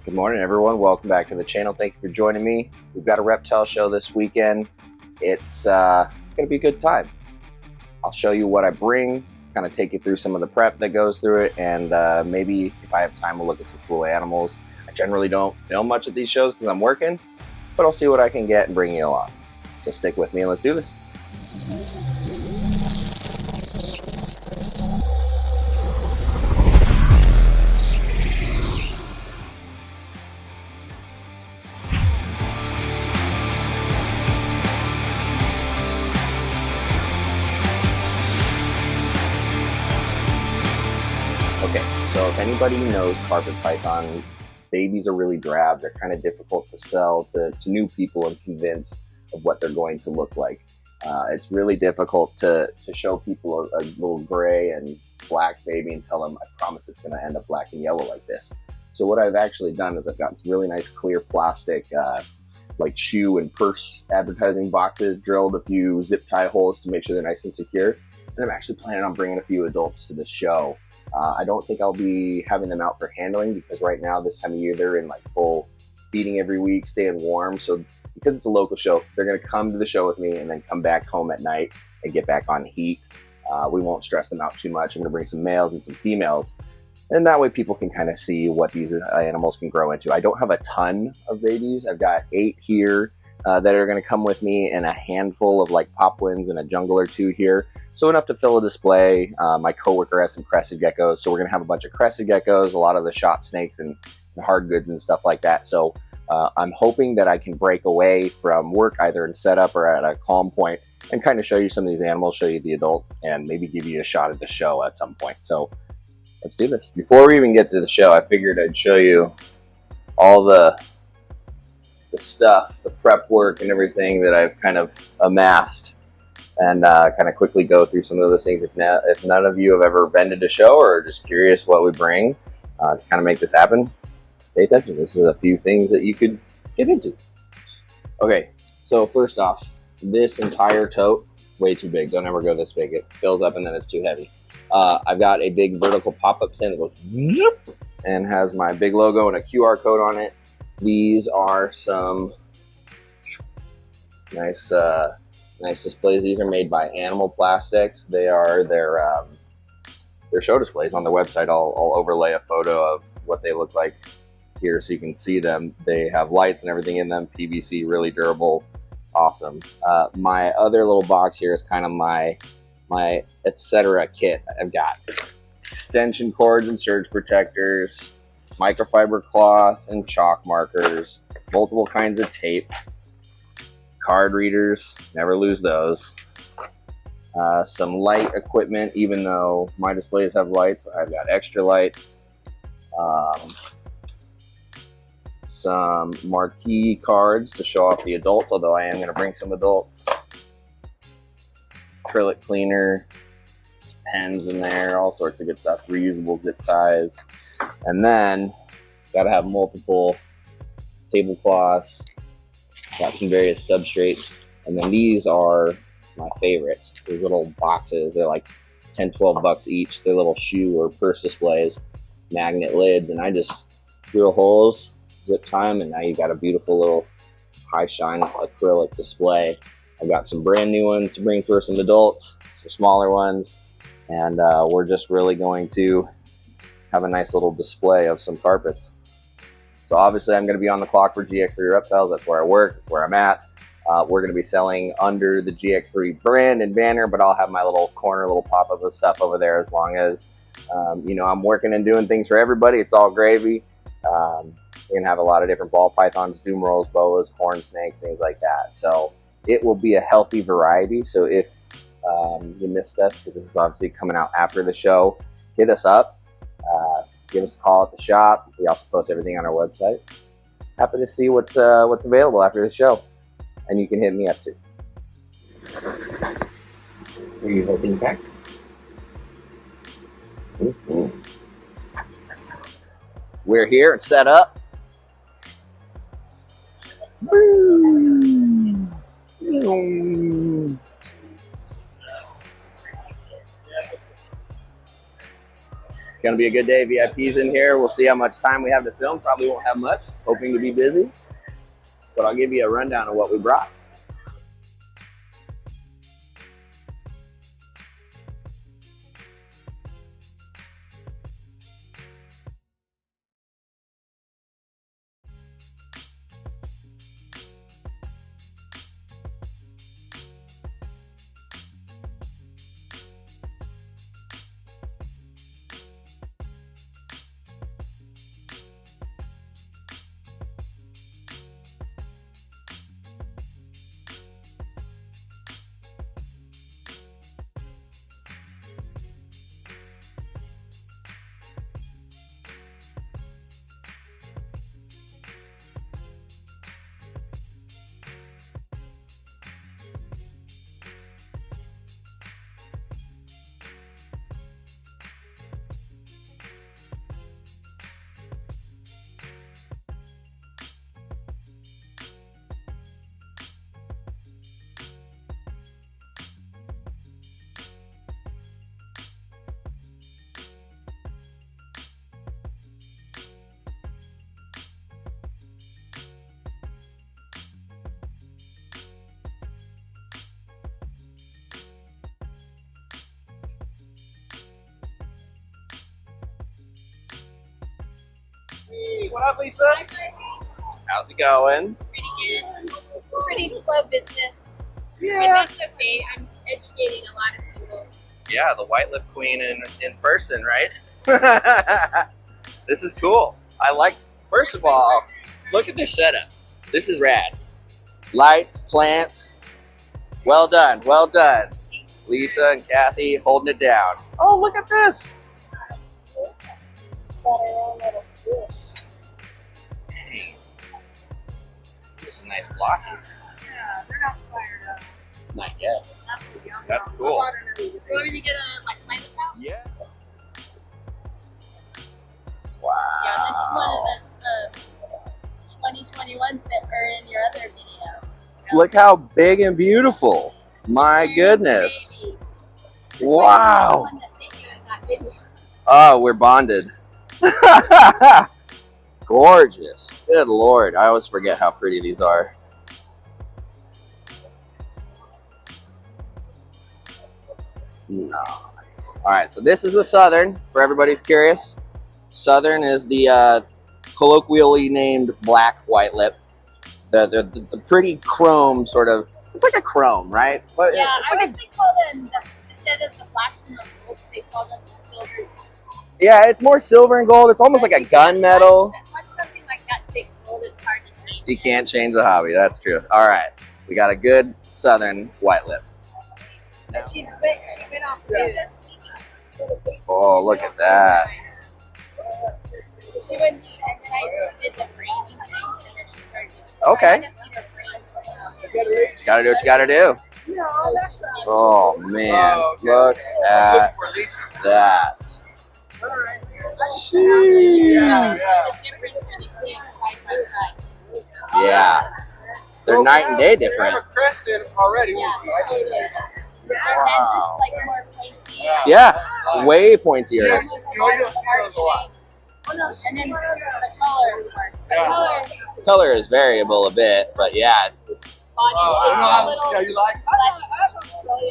Good morning, everyone. Welcome back to the channel. Thank you for joining me. We've got a reptile show this weekend. It's going to be a good time. I'll show you what I bring, kind of take you through some of the prep that goes through it, and maybe if I have time, we'll look at some cool animals. I generally don't film much at these shows because I'm working, but I'll see what I can get and bring you along. So stick with me and let's do this. Okay, so if anybody knows carpet python, babies are really drab. They're kind of difficult to sell to new people and convince of what they're going to look like. It's really difficult to show people a little gray and black baby and tell them, I promise it's going to end up black and yellow like this. So what I've actually done is I've got some really nice clear plastic like shoe and purse advertising boxes, drilled a few zip tie holes to make sure they're nice and secure. And I'm actually planning on bringing a few adults to the show. I don't think I'll be having them out for handling because right now, this time of year, they're in like full feeding every week, staying warm. So because it's a local show, they're going to come to the show with me and then come back home at night and get back on heat. We won't stress them out too much. I'm going to bring some males and some females. And that way people can kind of see what these animals can grow into. I don't have a ton of babies. I've got 8 here that are going to come with me and a handful of like popwins and a jungle or 2 here. So enough to fill a display. My coworker has some crested geckos, so we're gonna have a bunch of crested geckos, a lot of the shop snakes and hard goods and stuff like that. So I'm hoping that I can break away from work either in setup or at a calm point and kind of show you some of these animals, show you the adults, and maybe give you a shot at the show at some point. So let's do this. Before we even get to the show, I figured I'd show you all the stuff, the prep work and everything that I've kind of amassed, and kind of quickly go through some of those things. If none of you have ever been to a show or are just curious what we bring to kind of make this happen, pay attention. This is a few things that you could get into. Okay, so first off, this entire tote, way too big. Don't ever go this big. It fills up and then it's too heavy. I've got a big vertical pop-up stand that goes zoop and has my big logo and a QR code on it. These are some nice displays. These are made by Animal Plastics. They are their show displays on their website. I'll overlay a photo of what they look like here so you can see them. They have lights and everything in them. PVC, really durable, awesome. My other little box here is kind of my etc. kit. I've got extension cords and surge protectors, microfiber cloth and chalk markers, multiple kinds of tape, card readers, never lose those. Some light equipment, even though my displays have lights, I've got extra lights. Some marquee cards to show off the adults, although I am going to bring some adults. Acrylic cleaner, pens in there, all sorts of good stuff. Reusable zip ties. And then, got to have multiple tablecloths. Got some various substrates, and then these are my favorites. These little boxes, they're like 10, 12 bucks each. They're little shoe or purse displays, magnet lids, and I just drill holes, zip tie them, and now you've got a beautiful little high shine acrylic display. I've got some brand new ones to bring for some adults, some smaller ones, and we're just really going to have a nice little display of some carpets. So obviously I'm going to be on the clock for GX3 Reptiles. That's where I work. That's where I'm at. We're going to be selling under the GX3 brand and banner, but I'll have my little corner, little pop-up of stuff over there as long as, I'm working and doing things for everybody. It's all gravy. We're going to have a lot of different ball pythons, doom rolls, boas, corn snakes, things like that. So it will be a healthy variety. So if you missed us, because this is obviously coming out after the show, hit us up. Give us a call at the shop. We also post everything on our website. Happy to see what's available after the show, and you can hit me up too. Are you hoping back? We're here. It's set up. gonna be a good day. VIP's in here. We'll see how much time we have to film. Probably won't have much. Hoping to be busy, but I'll give you a rundown of what we brought. Hey, what up, Lisa? Hi, Frankie. How's it going? Pretty good. Pretty slow business. Yeah. But that's okay. I'm educating a lot of people. Yeah, the white lip queen in person, right? This is cool. I like, first of all, look at this setup. This is rad. Lights, plants. Well done, well done. Lisa and Kathy holding it down. Oh, look at this. It's got her own little pool. Hey, these are some nice blotches. Yeah, they're not fired up. Not yet. That's a young That's one. cool. I bought another You want me to get a my account? Yeah. Yeah, this is one Wow. of the 2021s that are in your other video. So, Look how big and beautiful. My goodness. baby. This Wow. might be the one that fit you in that video. Oh, we're bonded. Gorgeous. Good Lord. I always forget how pretty these are. Nice. All right, so this is the Southern, for everybody curious. Southern is the colloquially named black white lip. The pretty chrome sort of, it's like a chrome, right? But Yeah, it's I like wish they called them, instead of the blacks and the golds, they call them the silvers. yeah, it's more silver and gold. It's almost like a gunmetal. Once something like that takes gold, it's hard to change. You can't change the hobby. That's true. All right, we got a good Southern white lip. But she went off food. Oh, look at that. She went, and then I did the brainy thing, and then she started. Okay. I had to feed her brain. You gotta do what you gotta do. No, that's a... Oh man, look at that. All right. Sheesh. Yeah. The difference when you see it side by side. Yeah, they're night and day different. already. Yeah. Their head is like more pointy. Yeah, way pointier. Almost more heart-shaped. And then the color, of course. The color, Color is variable a bit, but yeah. body shape a little Yeah, you like? less.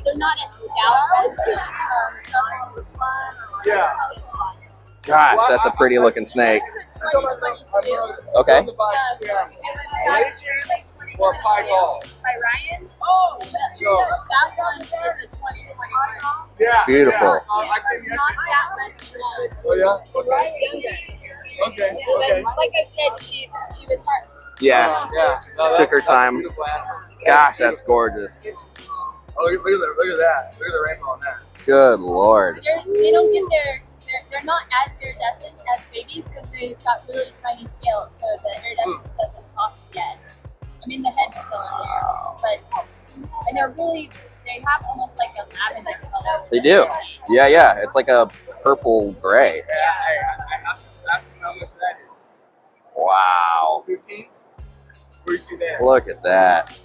They're not as stout as the southern. Yeah. Gosh, that's a pretty looking snake. This is a 2022. Okay. From the bike, yeah. It was last year, like Or pie ball. by Ryan. Oh, But that one is a 2021. Yeah. Beautiful. Yeah. It's not that much Oh, yeah? Okay. younger. Okay. But Okay. like I said, she was hard. Yeah, Yeah. No, took her that's time. beautiful animal. Gosh, that's gorgeous. Oh, look at that. Look at the rainbow on that. Good Lord. They don't get they're not as iridescent as babies because they've got really tiny scales, so the iridescence doesn't pop yet. I mean, the head's still in there, but and they have almost like a lavender color. They do. Yeah, it's like a purple gray. Yeah. Hey, I have to ask you how much that is. Wow. 15? Where you see that? Look at that.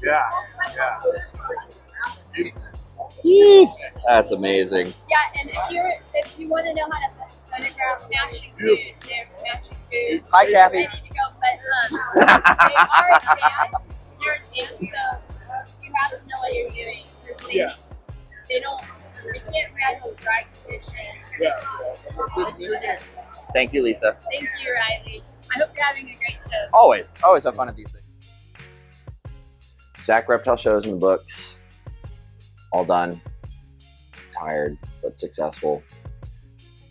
Yeah. Yeah. Beautiful. That's amazing. Yeah, and if you want to know how to photograph smashing food, they're smashing food. Hi, Kathy. Ready to go, but they are advanced. They're advanced, so you have to know what you're doing. Yeah. They can't handle dry conditions. Yeah. Thank you, Lisa. Thank you, Riley. I hope you're having a great show. Always have fun at these things. Sac Reptile shows in the books. All done. Tired, but successful.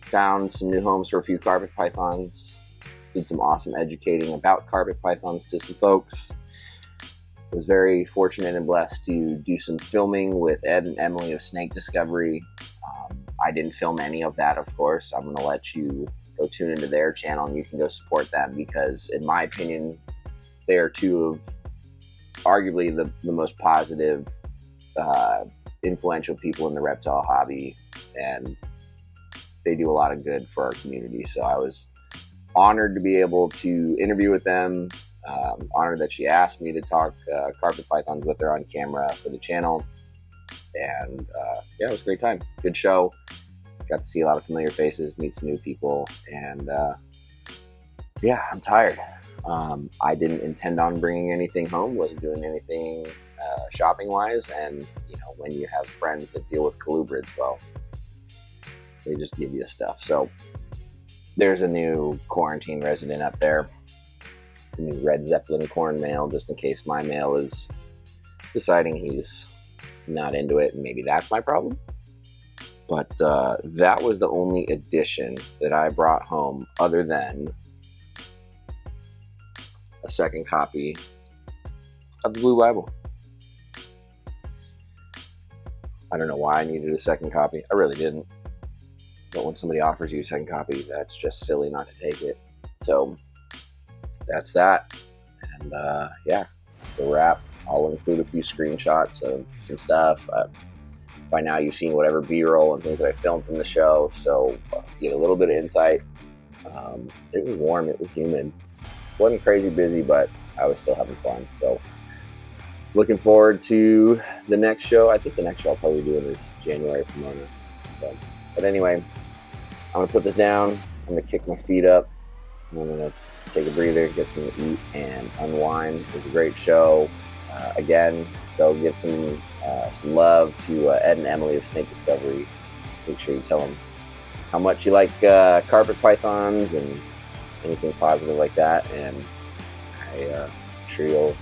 Found some new homes for a few carpet pythons. Did some awesome educating about carpet pythons to some folks. Was very fortunate and blessed to do some filming with Ed and Emily of Snake Discovery. I didn't film any of that, of course. I'm going to let you go tune into their channel and you can go support them because, in my opinion, they are two of arguably the most positive, influential people in the reptile hobby, and they do a lot of good for our community. So I was honored to be able to interview with them. Honored that she asked me to talk carpet pythons with her on camera for the channel. And yeah, it was a great time. Good show. Got to see a lot of familiar faces, meet some new people, and yeah, I'm tired. I didn't intend on bringing anything home, wasn't doing anything shopping wise, and you know, when you have friends that deal with colubrids, well, they just give you stuff. So there's a new quarantine resident up there. It's a new red Zeppelin corn male, just in case my male is deciding he's not into it, and maybe that's my problem. But that was the only addition that I brought home, other than a second copy of the Blue Bible. I don't know why I needed a second copy. I really didn't. But when somebody offers you a second copy, that's just silly not to take it. So that's that. And yeah, it's a wrap. I'll include a few screenshots of some stuff. By now you've seen whatever B-roll and things that I filmed from the show, so get a little bit of insight. It was warm, it was humid. Wasn't crazy busy, but I was still having fun. So looking forward to the next show. I think the next show I'll probably do is January for Mona. So, but anyway, I'm gonna put this down. I'm gonna kick my feet up. I'm gonna take a breather, get something to eat, and unwind. It was a great show. Again, go give some love to Ed and Emily of Snake Discovery. Make sure you tell them how much you like carpet pythons and anything positive like that, and I'm sure you'll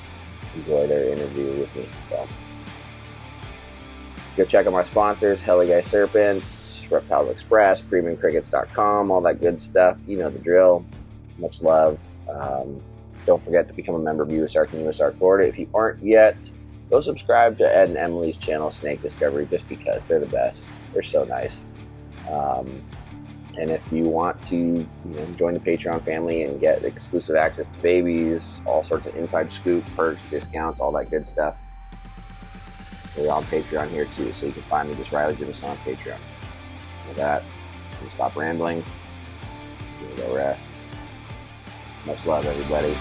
enjoy their interview with me. So go check out my sponsors: Heli Guy Serpents, Reptiles Express, PremiumCrickets.com, all that good stuff. You know the drill. Much love. Don't forget to become a member of USARK in USARK Florida. If you aren't yet, go subscribe to Ed and Emily's channel, Snake Discovery, just because they're the best. They're so nice. And if you want to join the Patreon family and get exclusive access to babies, all sorts of inside scoop, perks, discounts, all that good stuff, we're on Patreon here too. So you can find me, just Riley Jimison on Patreon. With that, I'm going to stop rambling. I'm going to go rest. Much love, everybody.